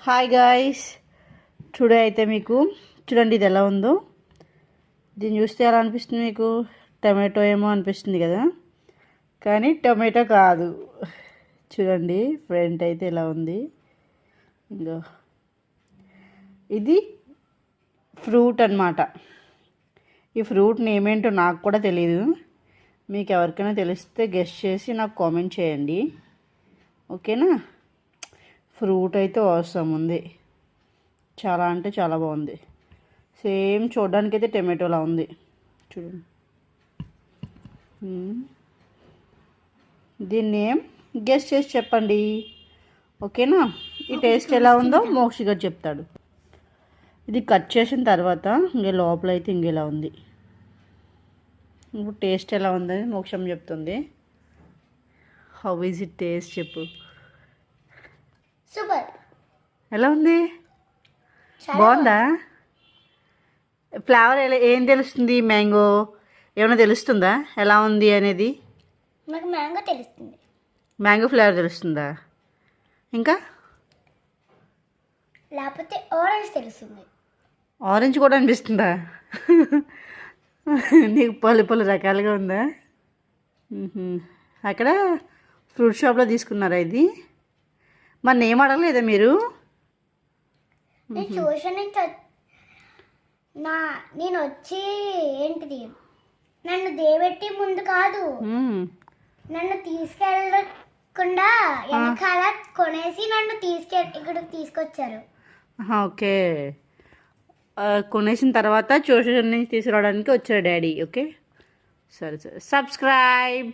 Hi guys, today అయితే మీకు చూడండి ఇది ఎలా ఉందో. దీన్ని చూస్తే ఎలా అనిపిస్తుంది మీకు? టమాటో ఏమో అనిపిస్తుంది కదా, కానీ టమాటో కాదు. చూడండి ఫ్రంట్ అయితే ఎలా ఉంది. ఇంకా ఇది ఫ్రూట్ అన్నమాట. ఈ ఫ్రూట్ నేమ్ ఏంటో నాకు కూడా తెలియదు. మీకు ఎవరికైనా తెలిస్తే గెస్ట్ చేసి నాకు కామెంట్ చేయండి, ఓకేనా? ఫ్రూట్ అయితే అవసరం ఉంది, చాలా అంటే చాలా బాగుంది. సేమ్ చూడడానికైతే టమాటోలా ఉంది చూడండి. దీన్ని ఏం గెస్ట్ చేసి చెప్పండి, ఓకేనా? ఈ టేస్ట్ ఎలా ఉందో మోక్షి గారు చెప్తాడు. ఇది కట్ చేసిన తర్వాత ఇంక లోపల అయితే ఇంకెలా ఉంది. ఇప్పుడు టేస్ట్ ఎలా ఉందని మోక్షం చెప్తుంది. హౌ ఈజ్ ఇట్ టేస్ట్ చెప్పు. సూపర్. ఎలా ఉంది? బాగుందా? ఫ్లేవర్ ఏం తెలుస్తుంది? మ్యాంగో ఏమైనా తెలుస్తుందా ఎలా ఉంది అనేది? నాకు మ్యాంగో తెలుస్తుంది. మ్యాంగో ఫ్లేవర్ తెలుస్తుందా? ఇంకా లేకపోతే ఆరెంజ్ తెలుస్తుంది. ఆరెంజ్ కూడా అనిపిస్తుందా? నీకు పలు రకాలుగా ఉందా? అక్కడ ఫ్రూట్ షాప్లో తీసుకున్నారా ఇది? మరి ఏం అడగలేదా మీరు? నేను ట్యూషన్ నేను వచ్చి ఏంటిది నన్ను దేవెట్టి ముందు కాదు, నన్ను తీసుకెళ్ళకుండా వెనకాల కొనేసి నన్ను ఇక్కడికి తీసుకొచ్చారు. ఓకే, కొనేసిన తర్వాత ట్యూషన్ నుంచి తీసుకురావడానికి వచ్చారు డాడీ. ఓకే, సరే సబ్స్క్రైబ్.